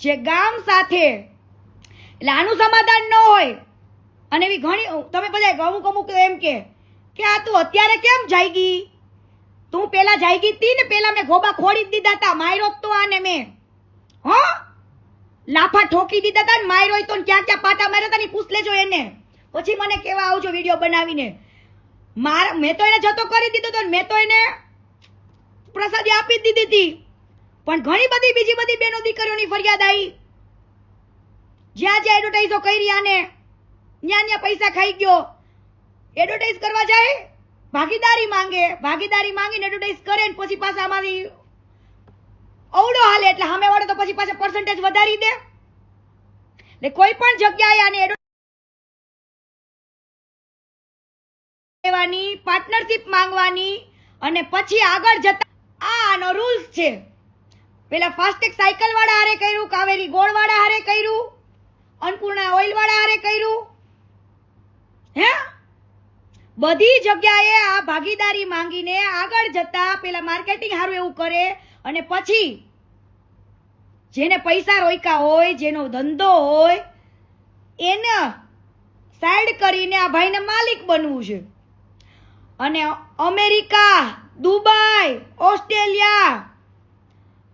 જે ગામ સાથે, એટલે આનું સમાધાન ન હોય. અને એવી ઘણી તમે બધા અમુક એમ કે આ તું અત્યારે કેમ જાગી, તું પેલા જાગી હતી ને, પેલા મેં ગોબા ખોડી જ દીધા હતા, માર્યો તો આને મેં લાફા ઠોકી દીધા હતા ને, માર્યો તો ક્યાં ક્યાં પાટા માર્યા હતા ને પૂછ લેજો એને. પછી મને કેવા આવજો વિડીયો બનાવીને. મેં તો એને જતો કરી દીધો તો, મેં તો એને પ્રસાદી આપી જ દીધી હતી. પણ ઘણી બધી બીજી બધી બેનો દીકરીઓની ફરિયાદ આવી, જ્યાં જ્યાં એડવર્ટાઈઝો કરી આને ત્યાં પૈસા ખાઈ ગયો. એડવર્ટાઈઝ કરવા જાય ભાગીદારી માંગીને એડવર્ટાઈઝ કરે ને પછી પાછા આમાંથી અવડો હાલે એટલે સામે વાળો તો પછી પાછા પર્સન્ટેજ વધારી દે. એટલે કોઈ પણ જગ્યાએ આને લેવાની, પાર્ટનરશિપ માંગવાની અને પછી આગળ જતા આનો રૂલ્સ છે. પેલા ફાસ્ટેગ સાયકલ વાળા હારે કર્યું, કાવેરી ગોળ વાળા હારે કર્યું, અન્નપૂર્ણા ઓઇલ વાળા હારે કર્યું. બધી જગ્યાએ આ ભાગીદારી માંગીને આગળ જતા પેલા માર્કેટિંગ હારું એવું કરે અને પછી જેને પૈસા રોક્યા હોય, જેનો ધંધો હોય, એને સાઈડ કરીને આ ભાઈને માલિક બનવું છે. અને અમેરિકા, દુબઈ, ઓસ્ટ્રેલિયા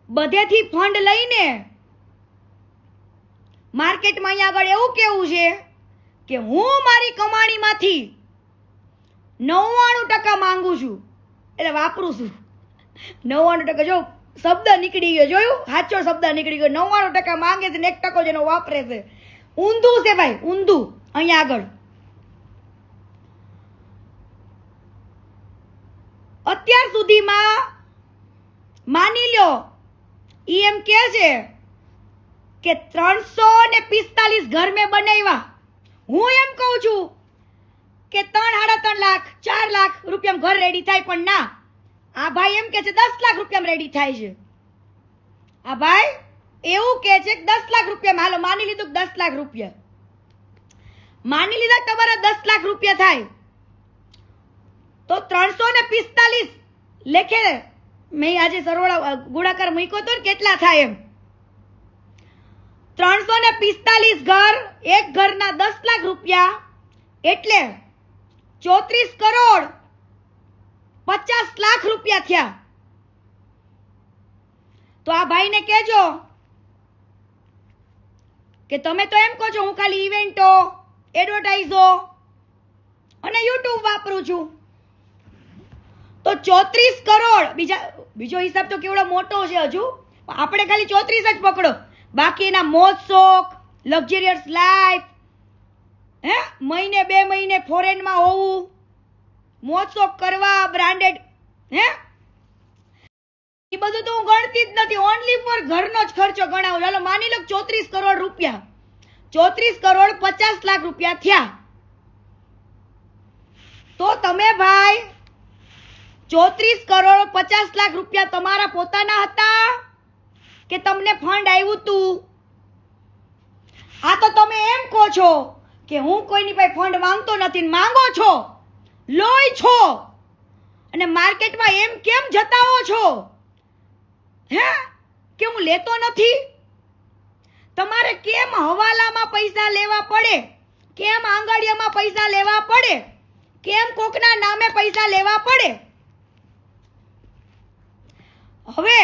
બધેથી ફંડ લઈને માર્કેટમાં અહીંયા આગળ એવું કેવું છે કે હું મારી કમાણીમાંથી 99% માંગુ છું, એટલે વાપરું છું. 99% જો શબ્દ નીકળી ગયો, જોયું, સાચો શબ્દ નીકળી ગયો. 99% માંગે છે ને 1% જેનો વાપરે છે. ઊંધું છે ભાઈ, ઊંધું. અહીંયા આગળ અત્યાર સુધીમાં માની લ્યો ઈ એમ કે છે કે 345 ઘર મેં બનાવ્યા. હું એમ કહું છું કે 3-3.5 લાખ 4 લાખ રૂપિયા ઘર રેડી થાય, પણ ના, આ ભાઈ એમ કે છે 10 લાખ રૂપિયા રેડી થાય છે. આ ભાઈ એવું કે છે કે 10 લાખ રૂપિયા, હાલો માની લીધું 10 લાખ રૂપિયા, માની લીધા તમારા 10 લાખ રૂપિયા થાય તો 345 લેખે મેં આજે સરવાળા ગુણાકાર મૂક્યો તો કેટલા થાય એમ. 345 ઘર, એક ઘરના 10 લાખ રૂપિયા એટલે 34 કરોડ 50 લાખ રૂપિયા થયા. તો આ ભાઈને કહેજો કે તમે તો એમ કહો છો હું ખાલી ઇવેન્ટો, એડવર્ટાઈઝો અને યુટ્યુબ વાપરું છું, તો 34 કરોડ બીજો હિસાબ તો કેવડો મોટો છે. હજુ આપણે ખાલી 34 જ પકડો, બાકી એના મોજ શોખ, લક્ઝરિયસ લાઈફ, મહિને 2 મહિને ફોરેનમાં હોવું, મોજ શોખ કરવા, બ્રાન્ડેડ, એ બધું તો હું ગણતી જ નથી. ઓનલી ફોર ઘરનો જ ખર્ચો ગણાવું. ચાલો માની લો 34 કરોડ રૂપિયા, 34 કરોડ 50 લાખ રૂપિયા થયા. તો તમે ભાઈ 34 કરોડ 50 લાખ રૂપિયા તમારા પોતાના હતા કે તમને ફંડ આવ્યું તું? આ તો તમે એમ કહો છો કે હું કોઈની પાસે ફંડ માંગતો નથી, માંગો છો, લોય છો, અને માર્કેટમાં એમ કેમ જતાવો છો કે હું લેતો નથી? તમારે કેમ હવાલામાં પૈસા લેવા પડે, કેમ આંગળીયામાં પૈસા લેવા પડે, કેમ કોકના નામે પૈસા લેવા પડે? હવે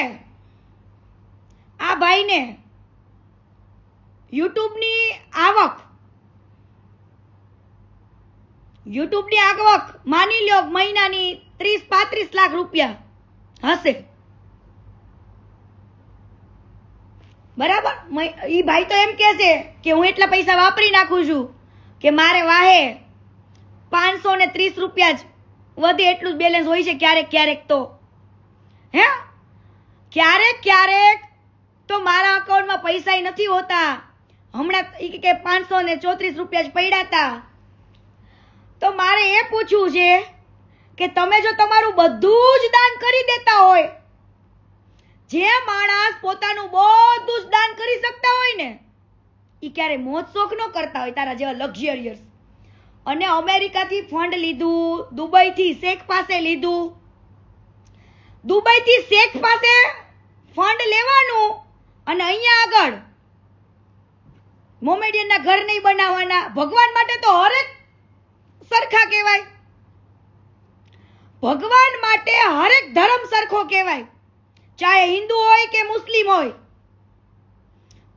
આ ભાઈને યુટ્યુબની આવક માની લો મહિનાની 30-35 લાખ રૂપિયા હશે, બરાબર? ઈ ભાઈ તો એમ કે છે કે હું એટલા પૈસા વાપરી નાખું છું કે મારે વાહે 530 રૂપિયા જ વધે એટલું જ બેલેન્સ હોય છે. ક્યારેક તો ક્યારેક તો મારા અકાઉન્ટમાં પૈસા નથી હોતા. હમણાં કે 534 રૂપિયા જ પડ્યા હતા. તો મારે એ પૂછવું છે કે તમે જો તમારું બધું જ દાન કરી દેતા હોય, જે માણસ પોતાનું બધું જ દાન કરી શકતા હોય ને, એ ક્યારે મોજ શોખ ન કરતા હોય તારા જેવા લક્ઝરિયસ. અને અમેરિકાથી ફંડ લીધું, દુબઈથી શેખ પાસે લીધું, દુબઈથી શેખ પાસે ફંડ લેવાનું અને અહીંયા આગળ મોમેડિયનના ઘર નહીં બનાવવાના. ભગવાન માટે તો હરેક સરખા કહેવાય. ભગવાન માટે હરેક ધર્મ સરખો કહેવાય, ચાહે હિન્દુ હોય કે મુસ્લિમ હોય,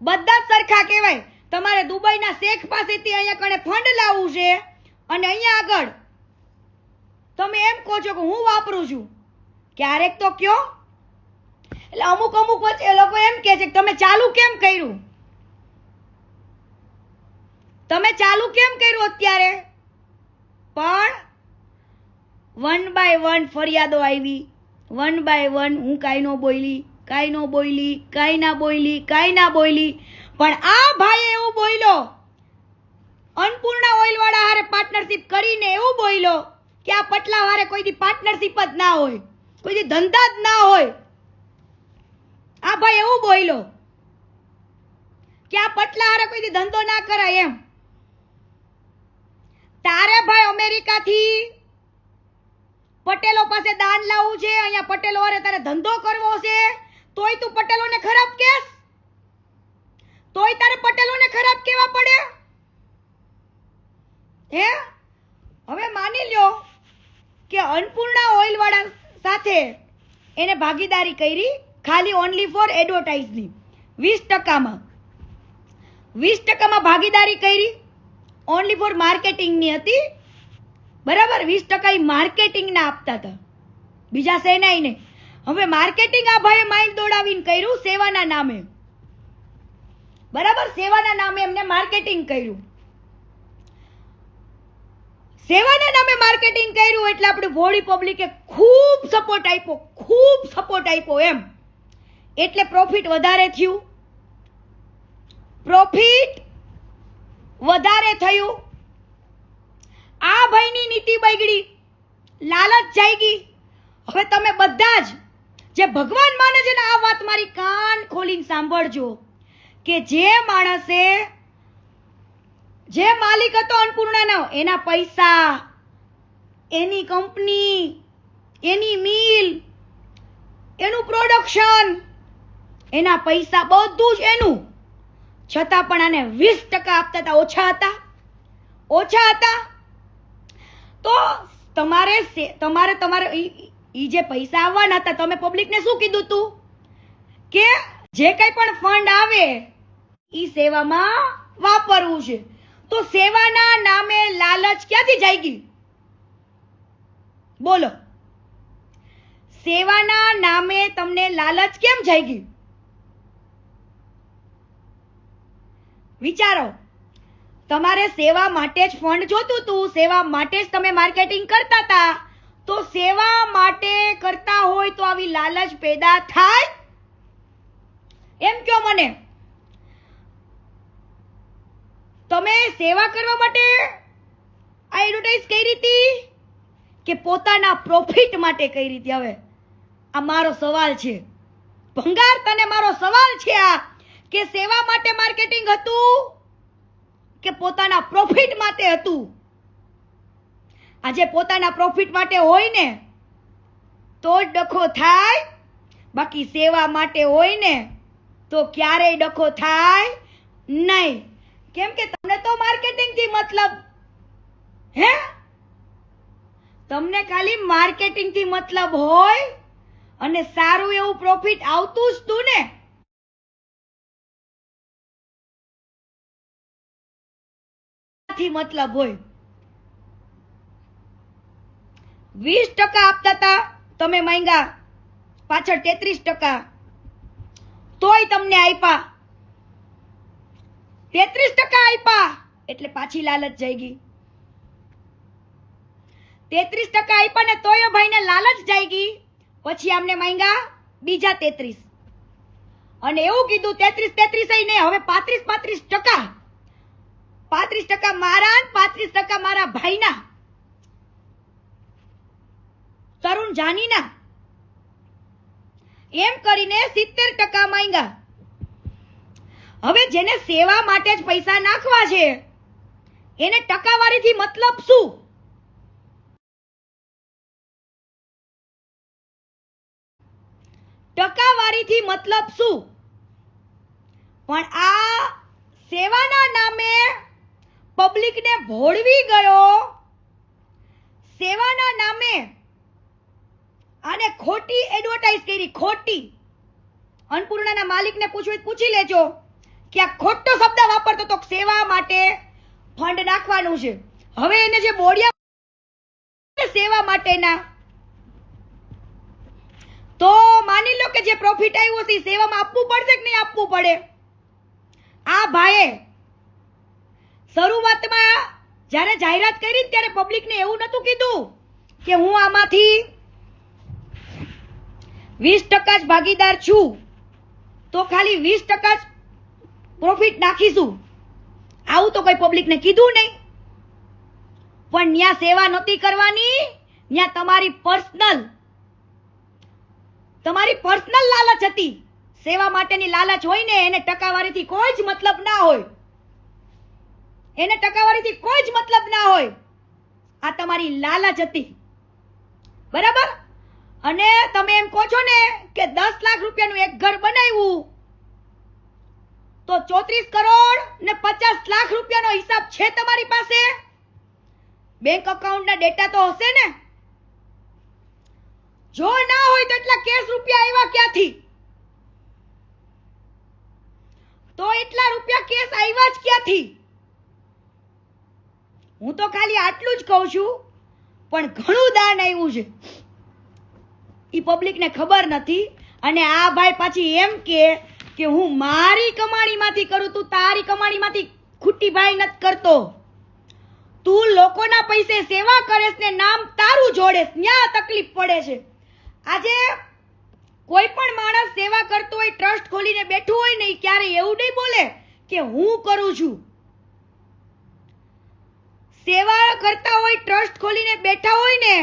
બધા જ સરખા કહેવાય. તમારે દુબઈના શેખ પાસેથી અહીંયા કણે ફંડ લાવવું છે અને અહીંયા આગળ તમે એમ કહો છો કે હું વાપરું છું, ક્યારેક તો કયો. એટલે અમુક વચ્ચે લોકો એમ કહે છે કે તમે ચાલુ કેમ કર્યું, તમે ચાલુ કેમ કર્યું અત્યારે? પણ 1 by 1 ફરિયાદો આવી, 1 by 1 હું કાંઈ ન બોલી, કાંઈ ન બોલી, કાંઈ ના બોલી, કાંઈ ના બોલી. પણ આ ભાઈ એવું બોલ્યો, અન્નપૂર્ણા ઓઇલ વાળા હારે પાર્ટનરશિપ કરીને એવું બોલ્યો કે આ પટલા હારે કોઈ દી પાર્ટનરશિપ જ ના હોય, કોઈ દી ધંધા જ ના હોય. આ ભાઈ એવું બોલ્યો કે આ પટલા હારે કોઈ દી ધંધો ના કરાય એમ. તારે ભાઈ અમેરિકાથી પટેલો પાસે દાન લાવવું છે, અહીંયા પટેલો હારે તારે ધંધો કરવો છે, તોય તું પટેલોને ખરાબ કહેશ, તોય તારે પટેલોને ખરાબ કહેવા પડે હે? હવે માની લ્યો કે અન્નપૂર્ણા ઓઇલ વાળા સાથે એને ભાગીદારી કરી, ખાલી ઓનલી ફોર એડવર્ટાઇઝની 20%માં 20%માં ભાગીદારી કરી, ઓનલી ફોર માર્કેટિંગની હતી. બરાબર, 20% માર્કેટિંગના આપતા હતા, બીજા સેનાઈ નહીં. હવે માર્કેટિંગ આ ભાઈએ માઇન્ડ દોડાવીને કર્યું સેવાના નામે. બરાબર, સેવાના નામે એમને માર્કેટિંગ કર્યું. સેવાના નામે માર્કેટિંગ કર્યું એટલે આપણે ભોળી પબ્લિકે ખૂબ સપોર્ટ આપ્યો, ખૂબ સપોર્ટ આપ્યો એમ. એટલે પ્રોફિટ વધારે થયું, પ્રોફિટ વધારે થયું. આ ભાઈની નીતિ બગડી, લાલચ જાગી. હવે તમે બધા જ જે ભગવાન માને છે ને, આ વાત મારી કાન ખોલીને સાંભળજો કે જે માણસે, જે માલિક હતો અન્નપૂર્ણાનો, એના પૈસા, એની કંપની, એની મિલ, એનું પ્રોડક્શન, એના પૈસા બધું જ એનું, છતાં પણ આને 20% આપતા હતા. ઓછા હતા. તો તમારે ઈ જે પૈસા આવવાના હતા, તમે પબ્લિકને શું કીધું તું કે જે કઈ પણ ફંડ આવે ઈ સેવામાં વાપરવું છે. તો સેવાના નામે લાલચ ક્યાંથી જાગી? બોલો, સેવાના નામે તમને લાલચ કેમ જાગી? વિચારો. તમારે સેવા માટે જ ફંડ જોતું હતું, સેવા માટે જ તમે માર્કેટિંગ કરતા હતા, તો સેવા માટે કરતા હોય તો આવી લાલચ પેદા થાય? એમ કયો મને. તમે સેવા કરવા માટે આ એડવર્ટાઇઝ કરી હતી કે પોતાના પ્રોફિટ માટે કરી હતી? હવે આ મારો સવાલ છે, ભંગાર, તને મારો સવાલ છે આ, કે સેવા માટે માર્કેટિંગ હતું કે પોતાના પ્રોફિટ માટે હતું? આજે પોતાના પ્રોફિટ માટે હોય ને તો જ ડખો થાય, બાકી સેવા માટે હોય ને તો ક્યારેય ડખો થાય નહીં. કેમ કે તમને તો માર્કેટિંગ થી મતલબ હે, તમને ખાલી માર્કેટિંગ થી મતલબ હોય અને સારું એવું પ્રોફિટ આવતું જ તું ને. થી મતલબ હોય. 20% આપતા હતા, તમે માંગ્યા પાછળ 33%, તોય તમને આપ્યા. 33% આપ્યા એટલે પાછી લાલચ જાગી. 33% આપ્યા ને તોય ભાઈને લાલચ જાગી. પછી આમને માંગ્યા બીજા 33 અને એવું કીધું 33 નહીં, હવે 35% 35% મારા, 35% મારા ભાઈના, તરુણ જાનીના, એમ કરીને 70% માંગ્યા. હવે જેને સેવા માટે જ પૈસા નાખવા છે એને ટકાવારીથી મતલબ શું? ટકાવારીથી મતલબ શું? પણ આ સેવાના પબ્લિકને ભોળવી ગયો સેવાના નામે આને ખોટી એડવર્ટાઇઝ કરી, ખોટી. અન્નપૂર્ણાના માલિકને પૂછવું પૂછી લેજો કે આ ખોટો શબ્દ વાપરતો તો સેવા માટે ફંડ નાખવાનું છે. હવે એને જે બોડિયા સેવા માટેના, તો માની લો કે જે પ્રોફિટ આવ્યો છે સેવામાં આપવું પડશે કે નહીં આપવું પડે? આ ભાઈએ શરૂઆતમાં જ્યારે જાહેરાત કરી ત્યારે પબ્લિકને એવું નતું કીધું કે હું આમાંથી 20% જ ભાગીદાર છું, તો ખાલી 20% જ પ્રોફિટ નાખીશું. આવું તો કોઈ પબ્લિકને કીધું નહીં. પણ ત્યાં સેવા નહોતી કરવાની, ત્યાં તમારી પર્સનલ લાલચ હતી. સેવા માટેની લાલચ હોય ને એને ટકાવારીથી કોઈ જ મતલબ ના હોય. એને ટકાવારીથી કોઈ જ મતલબ ના હોય. આ તમારી લાલચ હતી, બરાબર? અને તમે એમ કહો છો ને કે 10 લાખ રૂપિયાનું એક ઘર બનાવ્યું તો 34 કરોડ ને 50 લાખ રૂપિયાનો હિસાબ છે તમારી પાસે? બેંક અકાઉન્ટના ડેટા તો હશે ને? જો ના હોય તો એટલા કેશ રૂપિયા આવ્યા ક્યાંથી? તો એટલા રૂપિયા કેશ આવ્યા જ ક્યાંથી? હું તો ખાલી આટલું જ કહું છું, પણ ઘણું દાન આવ્યું છે ઈ પબ્લિકને ખબર નથી. અને આ ભાઈ પાછી એમ કે હું મારી કમાણીમાંથી કરું, તું તારી કમાણીમાંથી ખુટ્ટી ભાઈ નથી કરતો. તું લોકોના પૈસે સેવા કરેસ ને નામ તારું જોડેસ, ન્યા તકલીફ પડે છે. આજે કોઈ પણ માણસ સેવા કરતો હોય, ટ્રસ્ટ ખોલીને બેઠું હોય ને, ક્યારે એવું નહીં બોલે કે હું કરું છું. સેવા કરતા હોય, ટ્રસ્ટ ખોલીને બેઠા હોય ને,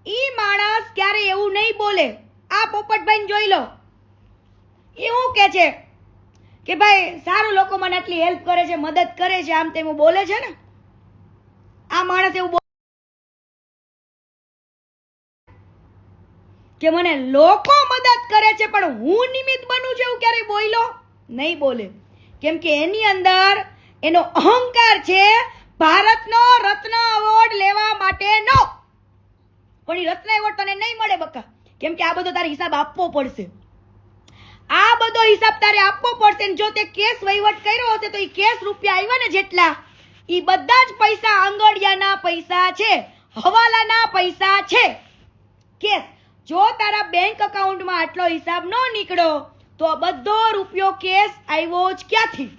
ઈ માણસ ક્યારે એવું નહીં બોલે. આ પોપટભાઈને જોઈ લો, એ શું કે છે કે ભાઈ સારું, લોકો મને આટલી હેલ્પ કરે છે, મદદ કરે છે, આમ તેમ બોલે છે ને. આ માણસ એવું કે મને લોકો મદદ કરે છે પણ હું નિમિત્ત બનું છું, એવું ક્યારે બોલ્યો નહીં? બોલે. કેમ કે એની અંદર એનો અહંકાર છે ભારતનો રત્ન એવોર્ડ લેવા માટેનો. પણ એ રત્ન એવોર્ડ તને નહીં મળે બકા, કેમ કે આ બધો તારે હિસાબ આપવો પડશે. આ બધો હિસાબ તારે આપવો પડશે. જો તે કેસ વહીવટ કર્યો હશે તો એ કેસ રૂપિયા આવ્યા ને જેટલા, એ બધા જ પૈસા આંગળિયાના પૈસા છે, હવાલાના પૈસા છે. કેસ જો તારા બેંક અકાઉન્ટમાં આટલો હિસાબ ન નીકળ્યો તો આ બધો રૂપિયો કેસ આવ્યો જ ક્યાંથી?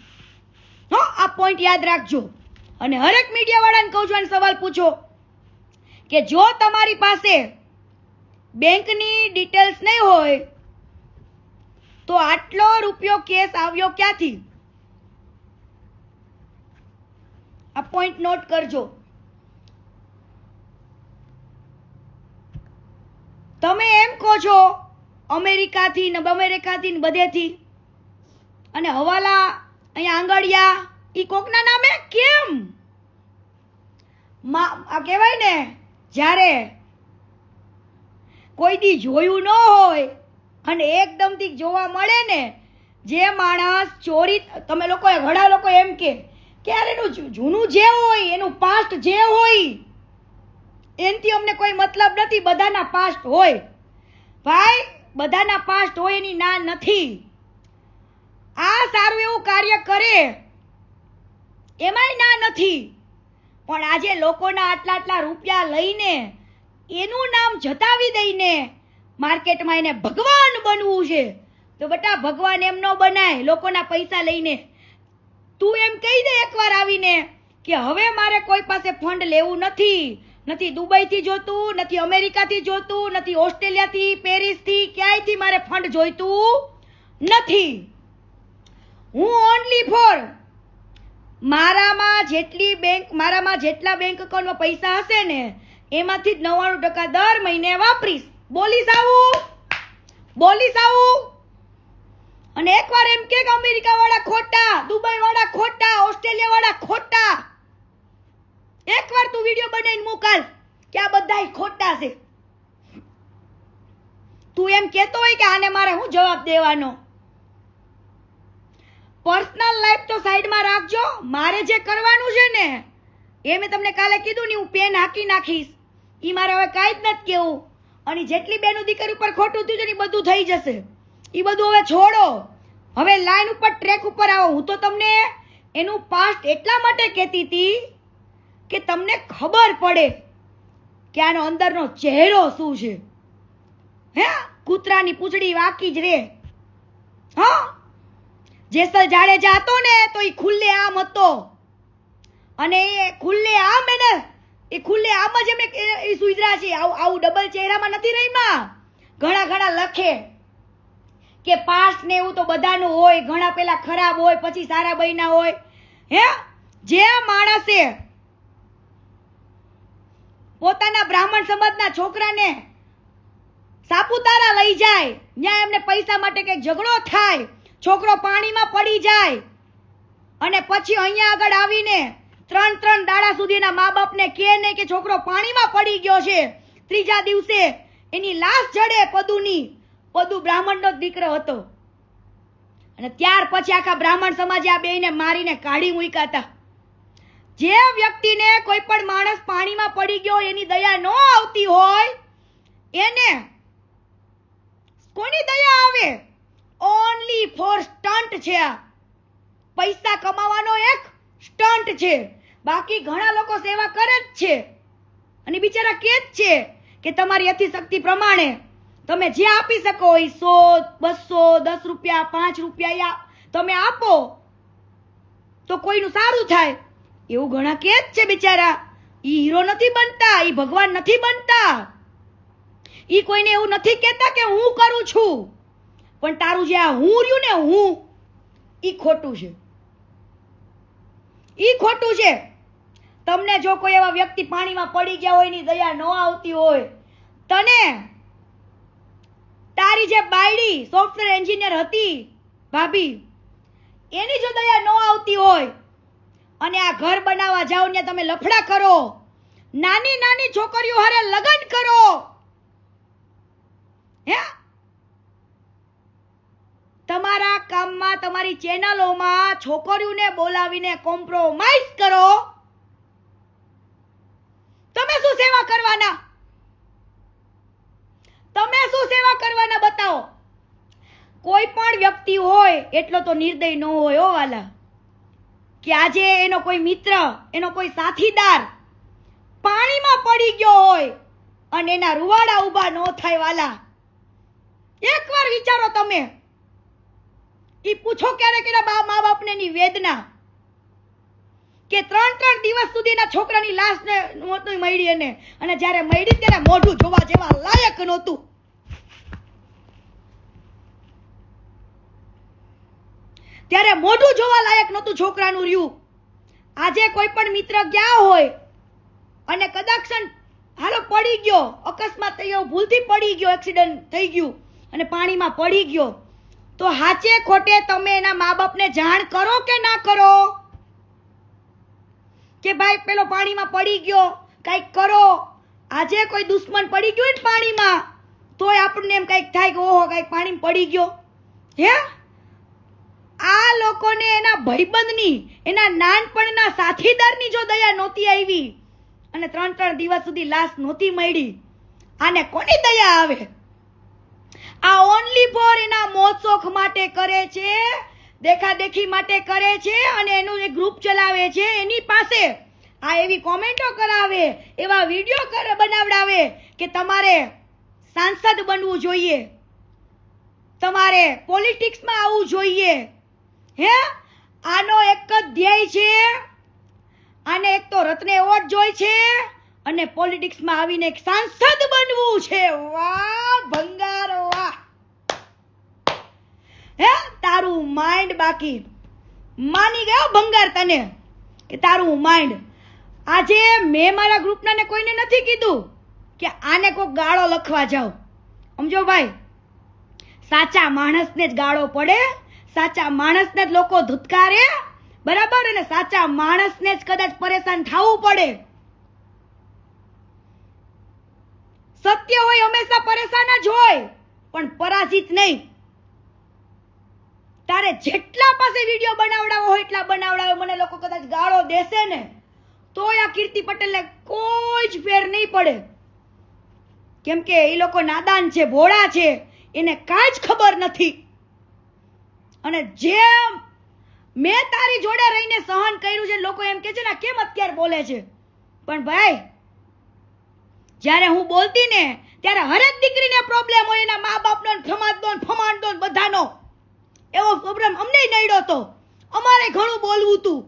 આ પોઈન્ટ યાદ રાખજો. અને હરેક મીડિયા વાળાને કહું છું, સવાલ પૂછો કે જો તમારી પાસે બેંકની ડિટેલ્સ નહીં હોય તો આટલો રૂપિયો કેસ આવ્યો ક્યાંથી? આ પોઈન્ટ નોટ કરજો. તમે એમ કહો છો અમેરિકાથી ને બધેથી, અને હવાલા અહીંયા આંગળિયા ઈ કોકના નામે કેમ? આ કહેવાય ને, જ્યારે કોઈ દી જોયું ન હોય અને એકદમથી જોવા મળે ને, જે માણસ ચોરી, તમે લોકો ઘણા લોકો એમ કે યાર એનું જૂનું જે હોય, એનું પાસ્ટ જે હોય એનાથી અમને કોઈ મતલબ નથી, બધાના પાસ્ટ હોય. ભાઈ બધાના પાસ્ટ હોય એની ના નથી. આ સારું એવું કાર્ય કરે એમાંય ના નથી, પણ આજે લોકોના આટલા રૂપિયા લઈને એનું નામ જતાવી દઈને માર્કેટમાં એને ભગવાન બનવું છે, તો બેટા ભગવાન એમ ન બનાય લોકોના પૈસા લઈને. તું એમ કહી દે એકવાર આવીને કે હવે મારે કોઈ પાસે ફંડ લેવું નથી, નથી દુબઈથી જોતું, નથી અમેરિકાથી જોતું, નથી ઓસ્ટ્રેલિયાથી, પેરિસથી, ક્યાંયથી મારે ફંડ જોઈતું નથી. હું ઓનલી ફોર મારામાં જેટલા બેંક અકાઉન્ટમાં પૈસા હશે ને એમાંથી જ 99% દર મહિને વાપરીશ. બોલીશ આવું. અને એકવાર એમ કે અમેરિકા વાળા ખોટા, દુબઈ વાળા ખોટા, ઓસ્ટ્રેલિયા વાળા ખોટા, એકવાર તું વિડિયો બનાવીને મોકલ કે આ બધા ખોટા છે. તું એમ કહેતો હોય કે આને મારે હું જવાબ દેવાનો? પર્સનલ લાઈફ તો સાઈડમાં રાખજો. મારે જે કરવાનું છે ને એ મેં તમને કાલે કીધું ને, હું પેન હાકી નાખીશ. ઈ મારે હવે કાંઈ જ નથી કેવું. અને જેટલી બેનું દીકરી ઉપર ખોટું થયું છે ને, બધું થઈ જશે. એ બધું હવે છોડો. હવે લાઈન ઉપર, ટ્રેક ઉપર આવો. હું તો તમને એનું પાસ્ટ એટલા માટે કહેતી હતી કે તમને ખબર પડે કે આનો અંદરનો ચહેરો શું છે. હે, કૂતરાની પૂંછડી વાકી જ રે. હા, જેસલ જાડેજા હતો ને તો એ ખુલ્લે આમ હતો, અને એ ખુલ્લે આમ એ ખુલ્લે આમ જ એમને એ સુધરા છે. આવું ડબલ ચહેરામાં નથી રહીમાં. ઘણા લખે કે પાસ્ટ ને એવું તો બધાનું હોય, ઘણા પેલા ખરાબ હોય, પછી સારા બન્યા હોય. હે, જે માણસે પોતાના બ્રાહ્મણ સમાજના છોકરાને સાપુતારા લઈ જાય, ત્યાં એમને પૈસા માટે કઈક ઝઘડો થાય, છોકરો પાણીમાં પડી જાય, અને પછી અહીંયા આગળ આવીને 3 દાડા સુધી એના મા બાપને કહે નહીં કે છોકરો પાણીમાં પડી ગયો છે. ત્રીજા દિવસે એની લાશ જડે પદુની. પદુ બ્રાહ્મણનો જ દીકરો હતો, અને ત્યાર પછી આખા બ્રાહ્મણ સમાજે આ બેયને મારીને કાઢી મૂક્યા હતા. જે વ્યક્તિને કોઈ પણ માણસ પાણીમાં પડી ગયો એની દયા ન આવતી હોય, એને કોની દયા આવે? ઓનલી ફોર સ્ટન્ટ છે. આ પૈસા કમાવાનો એક સ્ટન્ટ છે. બાકી ઘણા લોકો સેવા કરે જ છે, અને બિચારા કે જ છે કે તમારી યથાશક્તિ પ્રમાણે તમે જે આપી શકો, 100, 200, 10 રૂપિયા, 5 રૂપિયા તમે આપો તો કોઈનું સારું થાય. એવું ઘણા કે જ છે બિચારા. ઈ હીરો નથી બનતા, ઈ ભગવાન નથી બનતા. ઈ કોઈને એવું નથી કહેતા કે હું કરું છું, પણ તારું જે આ હું રહ્યું ને, હું, ઈ ખોટું છે. ઈ ખોટું છે. તમને જો કોઈ એવા વ્યક્તિ પાણીમાં પડી ગયા હોય, એની દયા ન આવતી હોય, તને તારી જે બાયડી સોફ્ટવેર એન્જિનિયર હતી ભાભી, એની જો દયા ન આવતી હોય, અને આ ઘર બનાવવા જાઓ ને તમે લફડા કરો, નાની છોકરીઓ હારે લગ્ન કરો, હે, તમારા કામમાં, તમારી ચેનલોમાં છોકરીઓને બોલાવીને કોમ્પ્રોમાઇઝ કરો, તમે શું સેવા કરવાના? તમે શું સેવા કરવાના બતાવો. કોઈ પણ વ્યક્તિ હોય એટલો તો નિર્દય ન હોય હો વાલા, કે આજે એનો કોઈ મિત્ર, એનો કોઈ સાથીદાર પાણીમાં પડી ગયો હોય અને એના રૂવાડા ઊભા ન થાય વાલા. એકવાર વિચારો તમે. ઈ પૂછો ક્યારેક એના મા બાપને ની વેદના, કે 3 દિવસ સુધી એના છોકરાની લાશ ને નહોતી મળી, એને, અને જ્યારે મળી ત્યારે મોઢું જોવા જેવા લાયક નહોતું. ત્યારે મોઢું જોવા લાયક નહોતું છોકરાનું રહ્યું. આજે કોઈ પણ મિત્ર ગયા હોય અને કદાચ હાલો પડી ગયો, અકસ્માત થયો, ભૂલથી પડી ગયો, એક્સિડન્ટ થઈ ગયું અને પાણીમાં પડી ગયો, તો હાચે ખોટે તમે એના મા બાપને જાણ કરો કે ના કરો કે ભાઈ પેલો પાણીમાં પડી ગયો, કઈક કરો. આજે કોઈ દુશ્મન પડી ગયો ને પાણીમાં, તોય આપણને એમ કઈક થાય કે ઓહો કઈક પાણીમાં પડી ગયો. હે, આ લોકોને એના ભાઈબંધની, એના નાનપણના સાથીદારની જો દયા નહોતી આવી અને 3 દિવસ સુધી લાશ નહોતી મળી, આને કોની દયા આવે? આ ઓનલી ફોર એના મોજ શોખ માટે કરે છે, દેખાદેખી માટે કરે છે, અને એનું એક ગ્રુપ ચલાવે છે. એની પાસે આ એવી કોમેન્ટો કરાવે, એવા વિડીયો બનાવડાવે કે તમારે સાંસદ બનવું જોઈએ, તમારે પોલિટિક્સમાં આવવું જોઈએ. હે, આનો એક જ ધ્યેય છે, આને એક તો રત્ન એવોર્ડ જોઈ છે અને પોલિટિક્સમાં આવીને એક સાંસદ બનવું છે. વાહ ભંગાર વાહ. હે, તારું માઇન્ડ બાકી માની ગયો ભંગાર તને, કે તારું માઇન્ડ. આજે મેં મારા ગ્રુપના ને કોઈને નથી કીધું કે આને કોઈ ગાળો લખવા જાઓ. સમજો ભાઈ, સાચા માણસને જ ગાળો પડે, સાચા માણસને જ લોકો ધુતકારે, બરાબર, અને સાચા માણસને જ કદાચ પરેશાન થવું પડે. સત્ય હોય હંમેશા પરેશાન જ હોય, પણ પરાજિત નહીં. તારે જેટલા પાસે વિડીયો બનાવડાવો હોય એટલા બનાવડાવો. મને લોકો કદાચ ગાળો દેશે ને તોય આ કીર્તિ પટેલને કોઈ જ ફેર નહીં પડે, કેમ કે એ લોકો નાદાન છે, ભોળા છે, એને કાંઈ જ ખબર નથી. અને જેમ મેં તારી જોડે રહીને સહન કર્યું છે, લોકો એમ કે છે ને કેમ અત્યારે બોલે છે, પણ ભાઈ જ્યારે હું બોલતી ને ત્યારે હરેક દીકરીને પ્રોબ્લેમ હોય, એના મા બાપનો, સમાજનો, ફમાણનો, બધાનો. એવો પ્રોબ્લેમ અમને નડ્યો હતો. અમારે ઘણું બોલવું હતું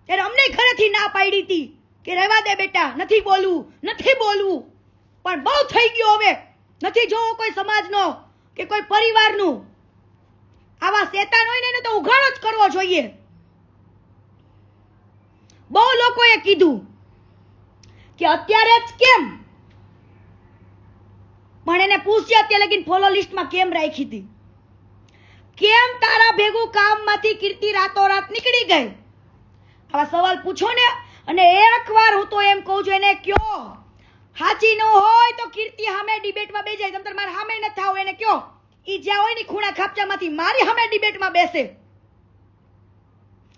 ત્યારે અમને ઘરેથી ના પાડી હતી કે રહેવા દે બેટા, નથી બોલવું, નથી બોલવું. પણ બહુ થઈ ગયું હવે. નથી જોવો કોઈ સમાજનો કે કોઈ પરિવારનું. આવા શેતાન હોય ને એને તો ઉઘાડો જ કરવો જોઈએ. બહુ લોકોએ કીધું કે અત્યારે જ કેમ, પણ એને પૂછજે અત્યારે લગીન ફોલો લિસ્ટમાં કેમ રાખી હતી, કેમ તારા ભેગું કામમાંથી કીર્તિ રાતોરાત નીકળી ગઈ. આવા સવાલ પૂછો ને. અને એકવાર હું તો એમ કહું છું, એને કયો હાચી ન હોય તો કીર્તિ સામે ડિબેટમાં બેસી જાય. તમે મારા સામે ન થાવ, એને કયો ઈ જ્યાં હોય ને ખૂણા ખાપચામાંથી મારી સામે ડિબેટમાં બેસે.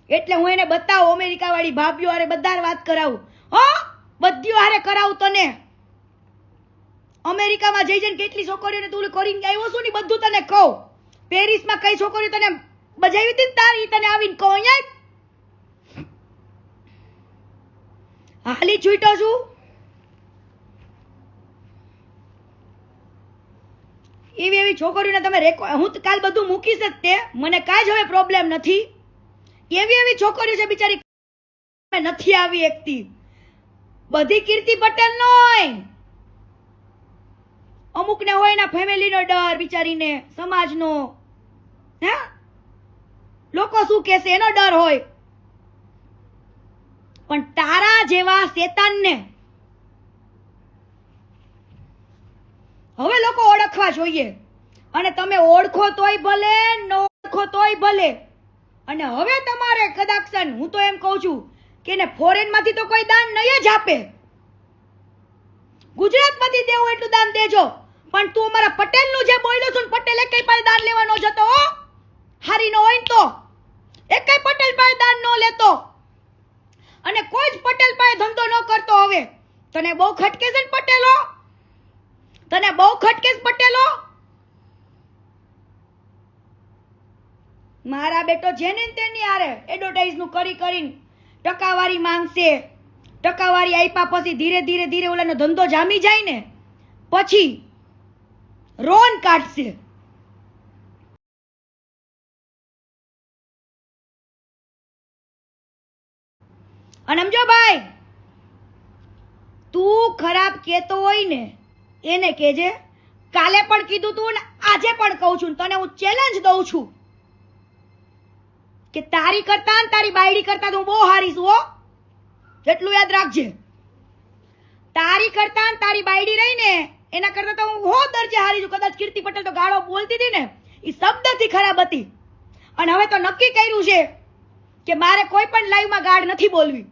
એટલે હું એને બતાવું, અમેરિકા વાળી ભાભીઓ હારે બધા વાત કરાવું. હો, બધીઓ હારે કરાવું તને. અમેરિકામાં જઈ જઈને કેટલી છોકરીઓને તું કરીને આવ્યો છું ને બધું તને કહું. પેરિસમાં કઈ છોકરીઓ તને બજાવી હતી તારી, તને આવીને કહું. અહીંયા હાલી છૂટો છું. એવી એવી છોકરીઓને તમે હું કાલ બધું મૂકીશ જ તે, મને કાંઈ જ હવે પ્રોબ્લેમ નથી. એવી એવી છોકરીઓ છે બિચારી નથી આવી એકતી. બધી કીર્તિ પટેલ નો હોય, અમુક ને હોય એના ફેમિલીનો ડર, બિચારીને સમાજનો, હે લોકો શું કહેશે એનો ડર હોય. પણ તારા જેવા શેતાનને હવે લોકો ઓળખવા જોઈએ. અને તમે ઓળખો તોય ભલે, ન ઓળખો તોય ભલે. અને હવે તમારે કદાચ હું તો એમ કહું છું કે ને ફોરેન માંથી તો કોઈ દાન નહીં જ આપે, ગુજરાતમાંથી દેવું એટલું દાન દેજો. પણ તું અમારા પટેલનું જે બોલ્યો છું, પટેલ એકેય પાસે દાન લેવા ન જતો હો. હારી નો હોય તો એકેય પટેલ પાસે દાન ન લેતો, અને કોઈ જ પટેલ પાસે ધંધો ન કરતો. હવે તને બહુ ખટકે છે ને પટેલો, તને બહુ ખટકે છે પટેલો. મારા બેટો જેને તેની આરે એડવર્ટાઇઝ નું કરી કરીને ટકાવારી માંગશે. ટકાવારી આપ્યા પછી ધીરે ધીરે ધીરે ઓલાનો ધંધો જામી જાય ને પછી રોન કાઢશે. અને સમજો ભાઈ, તું ખરાબ કેતો હોય ને એને કહેજે. કાલે પણ કીધું તું ને આજે પણ કહું છું, તને હું ચેલેન્જ દઉં છું કે તારી કરતા ને તારી બાયડી કરતા હું બહુ હારી છું. હો, એટલું યાદ રાખજે. તારી કરતા ને તારી બાયડી રહી ને એના કરતા તો હું હો દરજે હારી છું. કદાચ કીર્તિ પટેલ તો ગાળો બોલતી હતી ને એ શબ્દથી ખરાબ હતી. અને હવે તો નક્કી કર્યું છે કે મારે કોઈ પણ લાઈવમાં ગાળ નથી બોલવી,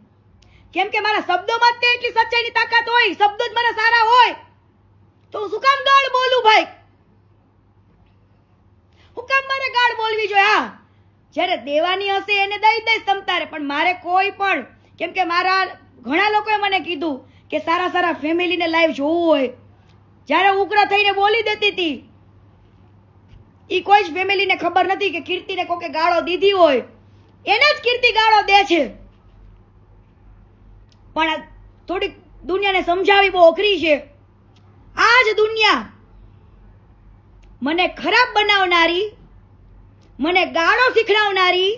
કેમ કે મારા શબ્દોમાં જ એટલી સચ્ચાઈની તાકાત હોય. શબ્દો જ મારા સારા હોય તો હું શું કામ ગાળ બોલું ભાઈ? હું કામ મારે ગાળ બોલવી જોઈએ? હા, જ્યારે દેવાની હશે એને દઈ દઈશ તમ તારે, પણ મારે કોઈ પણ, કેમ કે મારા ઘણા લોકોએ મને કીધું કે સારા સારા ફેમિલીને લાઈવ જોવું હોય. જ્યારે ઉગ્ર થઈને બોલી દેતી હતી ઈ કોઈ જ ફેમિલીને ખબર નથી કે કીર્તિને કોકે ગાળો દીધી હોય, એને જ કીર્તિ ગાળો દે છે. પણ થોડીક દુનિયાને સમજાવી બહુ અઘરી છે. આ જ દુનિયા મને ખરાબ બનાવનારી, મને ગાળો શીખડાવનારી,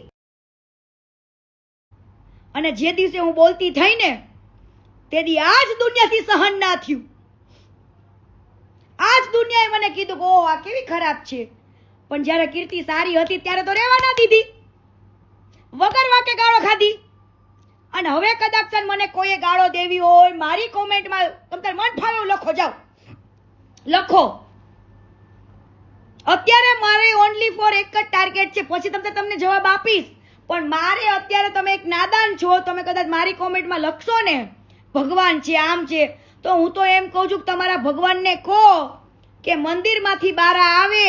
અને જે દિવસે હું બોલતી થઈ ને તે દી આ જ દુનિયાથી સહન ના થયું. આ જ દુનિયાએ મને કીધું કે ઓ આ કેવી ખરાબ છે. પણ જ્યારે કીર્તિ સારી હતી ત્યારે તો રહેવા ના દીધી, વગર વાકે ગાળો ખાધી. અને હવે કદાચ મને કોઈએ ગાળો દેવી હોય, મારી કોમેન્ટમાં તમને મન ફાવે લખો, જાઓ લખો. અત્યારે મારે ઓનલી ફોર એક જ ટાર્ગેટ છે, પછી તમને જવાબ આપીશ. પણ મારે અત્યારે તમે એક નાદાન છો, તમે કદાચ મારી કોમેન્ટમાં લખશો ને ભગવાન છે આમ છે, તો હું તો એમ કહું છું કે તમારા ભગવાનને કહો કે મંદિરમાંથી બહાર આવે,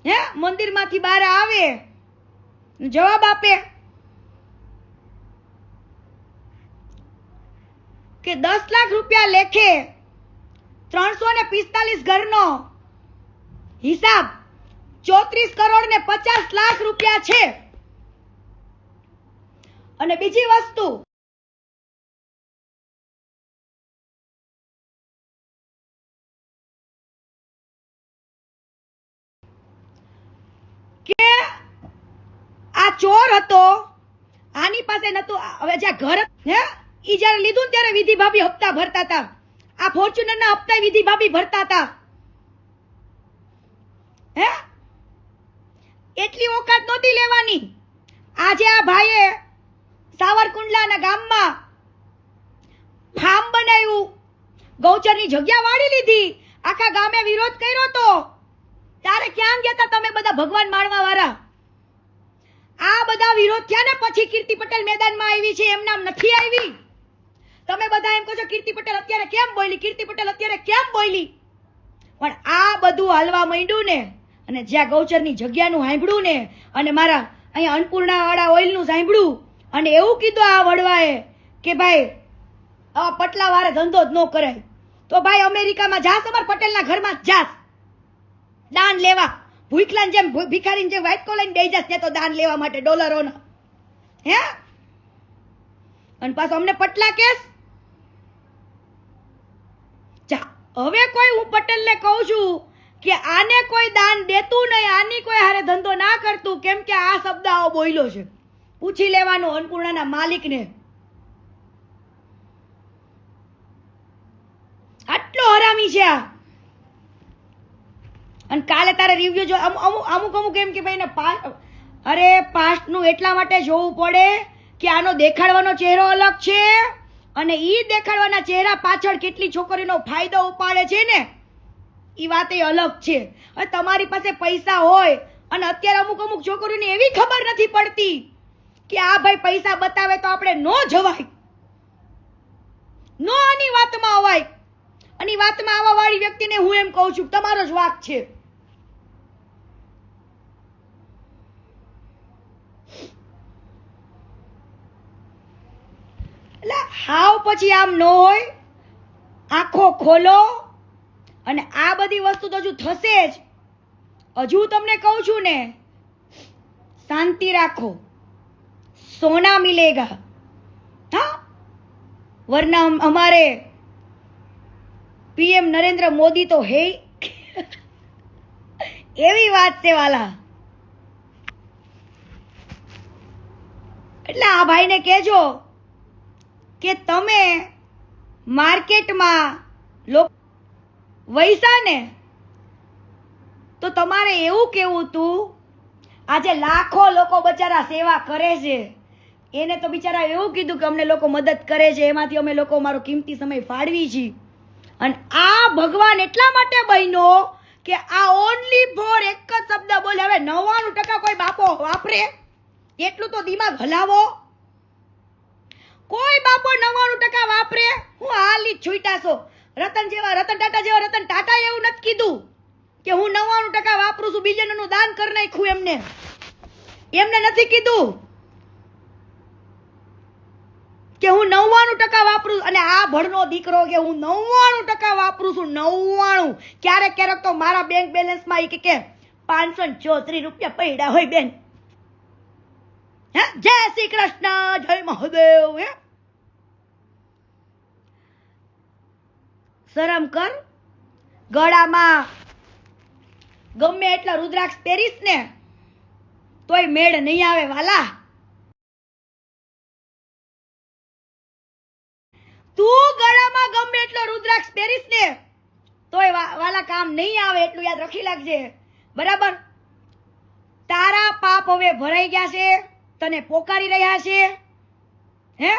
હે મંદિરમાંથી બહાર આવે, જવાબ આપે. કે 10 લાખ રૂપિયા લેખે 345 ઘરનો હિસાબ 34 કરોડ ને 50 લાખ રૂપિયા છે. અને બીજી વસ્તુ કે આ ચોર હતો, આની પાસે નતું. હવે જ્યાં ઘર હે ઈ જયારે લીધું ત્યારે વિધિ ભાભી હપ્તા ભરતા હતા. આ ફોર્ચ્યુનર ના હપ્તા વિધિ ભાભી ભરતા હતા. હે એટલી ઓકાત નહોતી લેવાની. આજે આ ભાઈએ સાવરકુંડલાના ગામમાં ફાર્મ બનાવ્યું, ગૌચરની જગ્યા વાળી લીધી, આખા ગામે વિરોધ કર્યો તો. ત્યારે ક્યાં ગયા હતા તમે બધા ભગવાન માણવા વાળા? આ બધા વિરોધ થયા ને પછી કીર્તિ પટેલ મેદાનમાં આવી છે, એમ નામ નથી આવી. તમે બધા એમ કહો છો કીર્તિ પટેલ અત્યારે કેમ બોલી, કીર્તિ પટેલ અત્યારે કેમ બોલી, પણ આ બધું હાલવા માંડ્યું ને, અને જ્યાં ગૌચરની જગ્યાનું સાંભળ્યું ને, અને મારા અહીંયા અન્નપૂર્ણા વાળા ઓઇલનું સાંભળ્યું, અને એવું કીધું આ વડવાએ કે ભાઈ આ પટલા વારે ધંધો જ ન કરાય, તો ભાઈ અમેરિકામાં જાસ, અમાર પટેલના ઘરમાં જાસ દાન લેવા, ભૂખલાન જેમ ભિખારીન જેમ વ્હાઈટ કોલર દઈ જાસ તો દાન લેવા માટે ડોલરોના. હે અને પાછો અમને પટલા કેસ. હવે કોઈ હું પટેલને કહું છું કે આને કોઈ દાન દેતું નહીં, આની કોઈ હારે ધંધો ના કરતું, કેમ કે આ શબ્દ આવો બોલ્યો છે. પૂછી લેવાનું અન્નપૂર્ણાના માલિકને. આટલો હરામી છે આ. અને કાલે તારે રિવ્યુ જો અમુક એમ કે ભાઈ અરે પાસ્ટ નું એટલા માટે જોવું પડે કે આનો દેખાડવાનો ચહેરો અલગ છે, અને ઈ દેખાડવાના ચહેરા પાછળ કેટલી છોકરીનો ફાયદો ઉપાડે છે ને, ઈ વાત એ અલગ છે. હવે તમારી પાસે પૈસા હોય, અને અત્યારે અમુક છોકરીઓને એવી ખબર નથી પડતી કે આ ભાઈ પૈસા બતાવે તો આપણે નો જવાય, નો આની વાતમાં અવાય. અને વાતમાં આવવા વાળી વ્યક્તિને હું એમ કહું છું તમારો જ વાક છે. એટલે હાવ પછી આમ ન હોય, આંખો ખોલો. અને આ બધી વસ્તુ તો હજુ થશે જ. હજુ તમને કહું છું ને, શાંતિ રાખો, સોના મિલેગા. હા, વરના हमारे पीएम नरेंद्र मोदी तो है એવી વાત છે વાલા. એટલે આ ભાઈને કહેજો કે તમે માર્કેટમાં વૈસા ને તો તમારે એવું કેવું તું, આજે લાખો લોકો બચારા સેવા કરે છે, એને તો બિચારા એવું કીધું કે અમને લોકો મદદ કરે છે, એમાંથી અમે લોકો મારો કિંમતી સમય ફાળવી છીએ. અને આ ભગવાન એટલા માટે બન્યો કે આ ઓનલી ફોર એક જ શબ્દ બોલે. હવે 99% કોઈ બાપો વાપરે એટલું તો દિમાગ હલાવો. કોઈ બાપો 99% વાપરે? હું હાલી છૂટા છો. રતન ટાટા જેવા રતન ટાટા એવું નથી કીધું કે હું 99% વાપરું છું, બિલિયનનું દાન કરી નાખ્યું. એમને નથી કીધું કે હું 99% વાપરું. અને આ ભણનો દીકરો કે હું 99% વાપરું છું. 99. ક્યારેક તો મારા બેંક બેલેન્સમાં એ કે 534 રૂપિયા પડ્યા હોય બેન. હે, જય શ્રી કૃષ્ણ, જય મહાદેવ. હે, શરમ કર. ગળામાં ગમે એટલા રુદ્રાક્ષ પહેરીશ ને તોય મેળ નહીં આવે વાલા. તું ગળામાં ગમે એટલો રુદ્રાક્ષ પહેરીશ ને તોય વાલા કામ નહીં આવે, એટલું યાદ રાખી લાગજે. બરાબર? તારા પાપ હવે ભરાઈ ગયા છે, તને પોકારી રહ્યા છે. હે,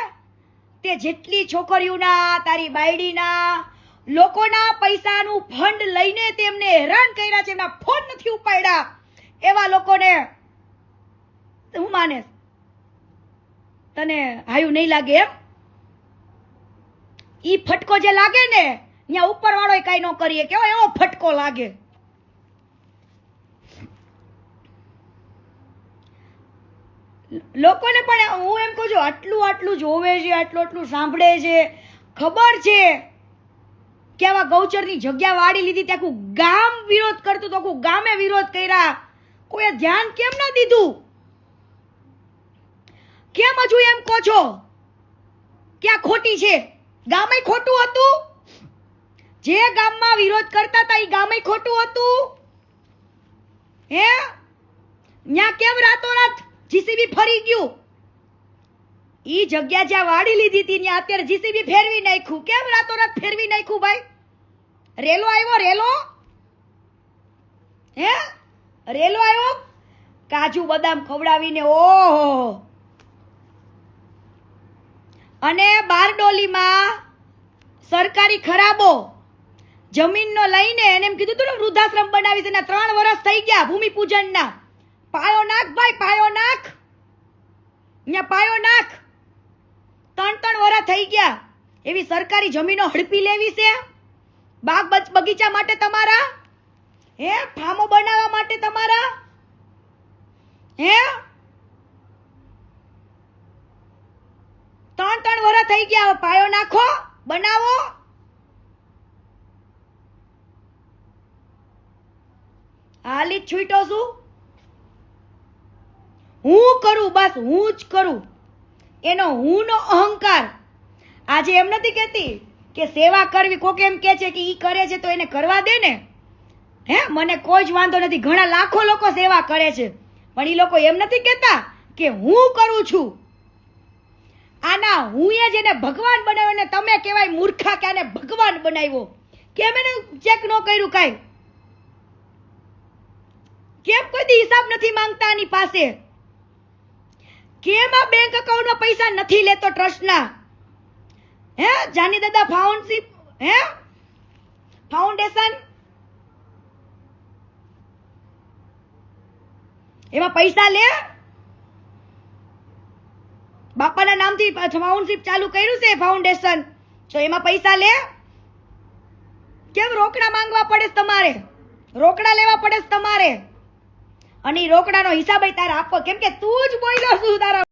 તે જેટલી છોકરીઓના, તારી બાયડીના, લોકોના પૈસાનું ફંડ લઈને તેમને હેરાન કર્યા છે, એમના ફોન નથી ઉપાડ્યા, એવા લોકોને હું માને તને હાયું નહીં લાગે એમ? ઈ ફટકો જે લાગે ને ત્યાં ઉપર વાળો કઈ ન કરીએ, કેવો એવો ફટકો લાગે. લોકોને પણ હું એમ કહું છું, આટલું જોવે છે, આટલું સાંભળે છે, ખબર છે કે આવા ગૌચરની જગ્યા વાળી લીધી, ત્યાં આખું ગામ વિરોધ કરતું તો આખું ગામે વિરોધ કર્યા, કોઈએ ધ્યાન કેમ ન દીધું? કેમ હજુ એમ કહો છો કે આ ખોટી છે? ગામે ખોટું હતું, જે ગામમાં વિરોધ કરતા હતા એ ગામે ખોટું હતું. હે ન્યા કેમ રાતોરાત જીસીબી ફરી ગયું? ઈ જગ્યા જ્યાં વાડી લીધી હતી ત્યાં અત્યારે જીસીબી ફેરવી નાખ્યું. કેમ રાતોરાત ફેરવી નાખ્યું ભાઈ? રેલો આવ્યો, રેલો હે રેલો આવ્યો કાજુ બદામ ખવડાવીને. ઓહો. અને બારડોલીમાં સરકારી ખરાબો જમીનનો લઈને એને એમ કીધું હતું ને વૃદ્ધાશ્રમ બનાવી છે, 3 વર્ષ થઈ ગયા ભૂમિપૂજનના. પાયો નાખ ભાઈ, પાયો નાખ, અહીંયા પાયો નાખ. 3 વર્ષ થઈ ગયા. એવી સરકારી જમીનો હડપી લેવી છે બાગ બગીચા માટે તમારા, હે ફાર્મો બનાવવા માટે તમારા, હે 3 વર્ષ થઈ ગયા. પાયો નાખો, બનાવો. હાલી છૂટો છું, હું કરું, બસ હું જ કરું. એનો હું નો અહંકાર. આજે એમ નથી કહેતી કે સેવા કરવી, કોક એમ કે છે કે ઈ કરે છે તો એને કરવા દે ને. હે મને કોઈ જ વાંધો નથી, ઘણા લાખો લોકો સેવા કરે છે, પણ ઈ લોકો એમ નથી કહેતા કે હું કરું છું. આના હું એ જેને ભગવાન બનાવ્યો ને તમે કહેવાય મૂર્ખા કે આને ભગવાન બનાવ્યો. કેમ એને ચેક ન કર્યું કાંઈ? કેમ કોઈ દી હિસાબ નથી માંગતા આની પાસે? કેમ આ બેંક એકાઉન્ટમાં પૈસા નથી લેતો ટ્રસ્ટના? હે જાની દાદા ફાઉન્ડશીપ, હે ફાઉન્ડેશન, એમાં પૈસા લે? બાપાના નામથી ફાઉન્ડશીપ ચાલુ કર્યું છે ફાઉન્ડેશન, તો એમાં પૈસા લે? કેમ રોકડા માંગવા પડે તમારે? રોકડા લેવા પડે તમારે? અને રોકડાનો હિસાબ તારે આપો, કેમ કે તું જ બોલ્યો છું તારા